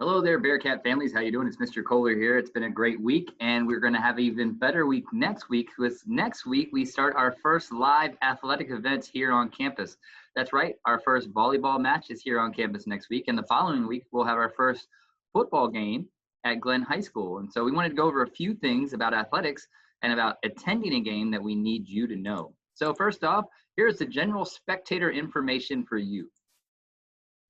Hello there, Bearcat families. How you doing? It's Mr. Kohler here. It's been a great week, and we're going to have an even better week next week. Because next week we start our first live athletic events here on campus. That's right, our first volleyball match is here on campus next week, and the following week we'll have our first football game at Glenn High School. And so we wanted to go over a few things about athletics and about attending a game that we need you to know. So first off, here's the general spectator information for you.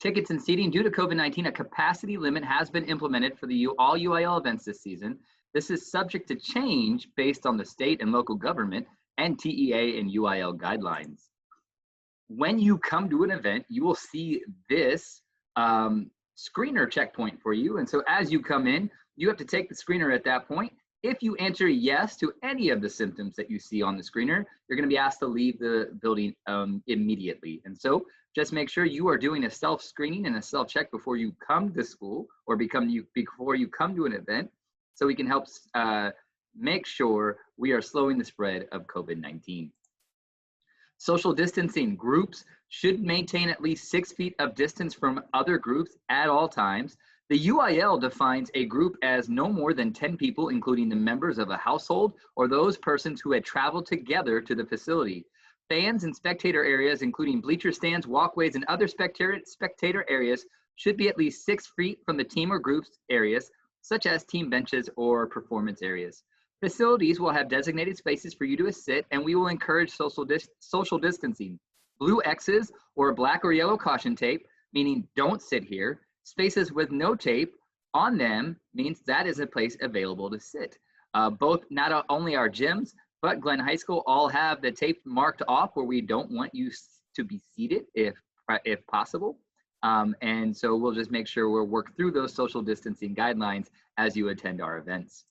Tickets and seating. Due to COVID-19, a capacity limit has been implemented for all UIL events this season. This is subject to change based on the state and local government and TEA and UIL guidelines. When you come to an event, you will see this screener checkpoint for you. And so as you come in, you have to take the screener at that point. If you answer yes to any of the symptoms that you see on the screener, you're going to be asked to leave the building immediately. And so just make sure you are doing a self-screening and a self-check before you come to school or before you come to an event, so we can help make sure we are slowing the spread of COVID-19. Social distancing. Groups should maintain at least 6 feet of distance from other groups at all times. The UIL defines a group as no more than 10 people, including the members of a household or those persons who had traveled together to the facility. Fans and spectator areas, including bleacher stands, walkways, and other spectator areas, should be at least 6 feet from the team or groups areas, such as team benches or performance areas. Facilities will have designated spaces for you to sit, and we will encourage social distancing. Blue X's or black or yellow caution tape, meaning don't sit here. Spaces with no tape on them means that is a place available to sit. Both not only our gyms, but Glenn High School all have the tape marked off where we don't want you to be seated if possible. And so we'll just make sure we'll work through those social distancing guidelines as you attend our events.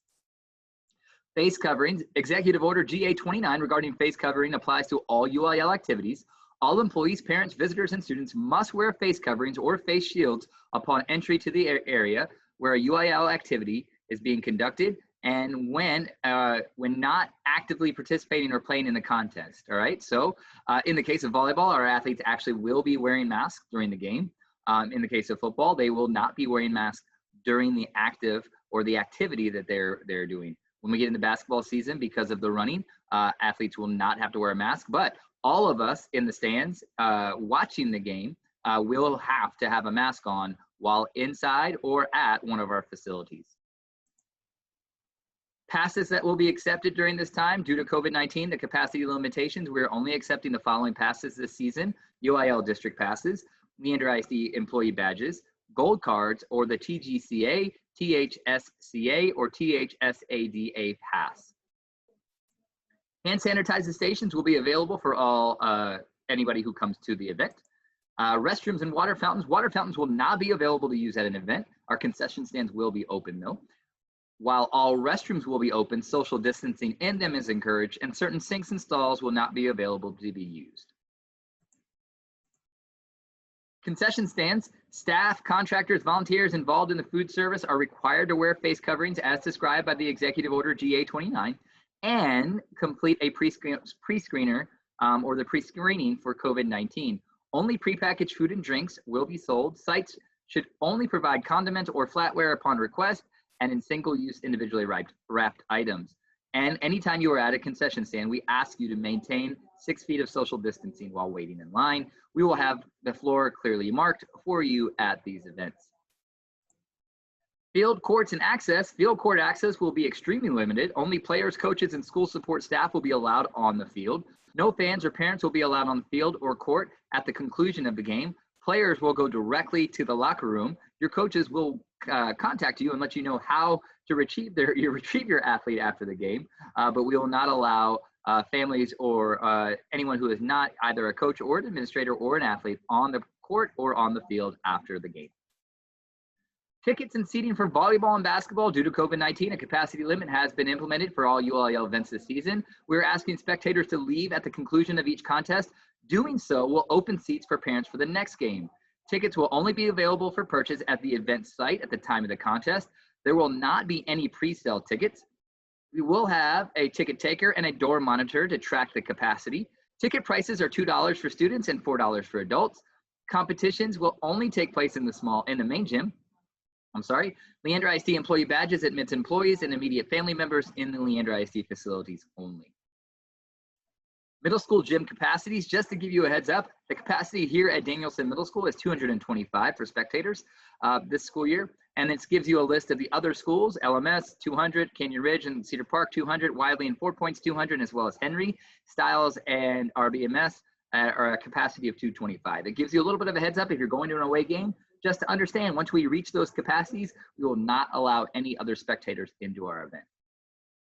Face coverings. Executive Order GA-29 regarding face covering applies to all UIL activities. All employees, parents, visitors, and students must wear face coverings or face shields upon entry to the area where a UIL activity is being conducted and when not actively participating or playing in the contest. All right, so in the case of volleyball, our athletes actually will be wearing masks during the game. In the case of football, they will not be wearing masks during the active or the activity that they're doing. When we get into basketball season, because of the running, athletes will not have to wear a mask, but all of us in the stands watching the game will have to have a mask on while inside or at one of our facilities. Passes that will be accepted during this time. Due to COVID-19, the capacity limitations, we're only accepting the following passes this season: UIL district passes, Leander ISD employee badges, gold cards, or the TGCA, THSCA, or THSADA pass. Hand sanitizer stations will be available for anybody who comes to the event. Restrooms and water fountains. Water fountains will not be available to use at an event. Our concession stands will be open though. While all restrooms will be open, social distancing in them is encouraged, and certain sinks and stalls will not be available to be used. Concession stands. Staff, contractors, volunteers involved in the food service are required to wear face coverings as described by the Executive Order GA-29 and complete a pre-screener or the pre-screening for COVID-19. Only prepackaged food and drinks will be sold. Sites should only provide condiments or flatware upon request and in single-use individually wrapped items. And anytime you are at a concession stand, we ask you to maintain 6 feet of social distancing while waiting in line. We will have the floor clearly marked for you at these events. Field courts and access. Field court access will be extremely limited. Only players, coaches, and school support staff will be allowed on the field. No fans or parents will be allowed on the field or court at the conclusion of the game. Players will go directly to the locker room. Your coaches will contact you and let you know how to retrieve your athlete after the game, but we will not allow families or anyone who is not either a coach or an administrator or an athlete on the court or on the field after the game. Tickets and seating for volleyball and basketball. Due to COVID-19, a capacity limit has been implemented for all UIL events this season. We're asking spectators to leave at the conclusion of each contest. Doing so will open seats for parents for the next game. Tickets will only be available for purchase at the event site at the time of the contest. There will not be any pre-sale tickets. We will have a ticket taker and a door monitor to track the capacity. Ticket prices are $2 for students and $4 for adults. Competitions will only take place in the main gym. Leander ISD employee badges admits employees and immediate family members in the Leander ISD facilities only. Middle school gym capacities, just to give you a heads up, the capacity here at Danielson Middle School is 225 for spectators this school year. And this gives you a list of the other schools: LMS 200, Canyon Ridge and Cedar Park 200, Wiley and 4 Points 200, as well as Henry, Stiles, and RBMS are a capacity of 225. It gives you a little bit of a heads up if you're going to an away game, just to understand once we reach those capacities, we will not allow any other spectators into our event.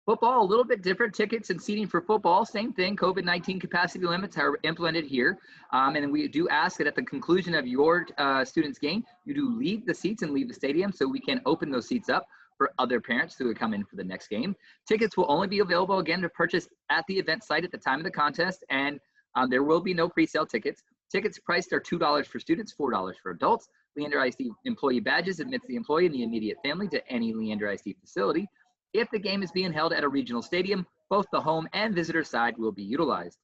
Football, a little bit different. Tickets and seating for football, same thing. COVID-19 capacity limits are implemented here. And we do ask that at the conclusion of your student's game, you do leave the seats and leave the stadium so we can open those seats up for other parents who would come in for the next game. Tickets will only be available again to purchase at the event site at the time of the contest, and there will be no pre-sale tickets. Tickets priced are $2 for students, $4 for adults. Leander ISD employee badges admits the employee and the immediate family to any Leander ISD facility. If the game is being held at a regional stadium, both the home and visitor side will be utilized.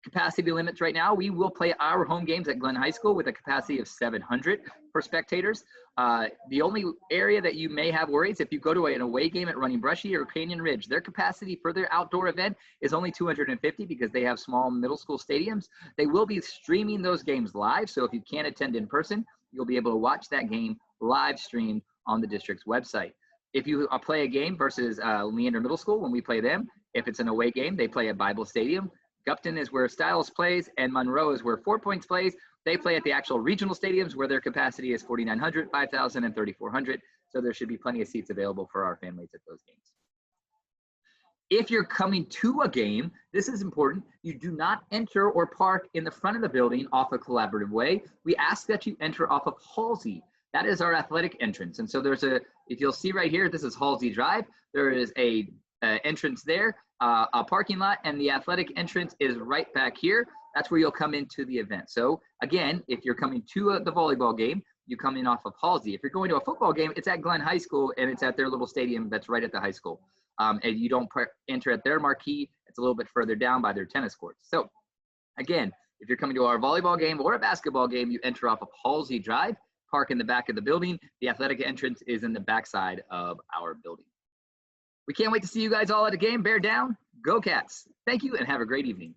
Capacity limits right now, we will play our home games at Glenn High School with a capacity of 700 for spectators. The only area that you may have worries, if you go to an away game at Running Brushy or Canyon Ridge, their capacity for their outdoor event is only 250 because they have small middle school stadiums. They will be streaming those games live, so if you can't attend in person, you'll be able to watch that game live streamed on the district's website. If you play a game versus Leander Middle School, when we play them, if it's an away game, they play at Bible Stadium. Gupton is where Stiles plays, and Monroe is where 4 Points plays. They play at the actual regional stadiums where their capacity is 4,900, 5,000, and 3,400. So there should be plenty of seats available for our families at those games. If you're coming to a game, this is important. You do not enter or park in the front of the building off a Collaborative Way. We ask that you enter off of Halsey. That is our athletic entrance. And so there's if you'll see right here, this is Halsey Drive. There is a entrance there, a parking lot, and the athletic entrance is right back here. That's where you'll come into the event. So again, if you're coming to the volleyball game, you come in off of Halsey. If you're going to a football game, it's at Glenn High School, and it's at their little stadium that's right at the high school. And you don't enter at their marquee. It's a little bit further down by their tennis courts. So again, if you're coming to our volleyball game or a basketball game, you enter off of Halsey Drive, park in the back of the building. The athletic entrance is in the backside of our building. We can't wait to see you guys all at a game. Bear down, go Cats. Thank you and have a great evening.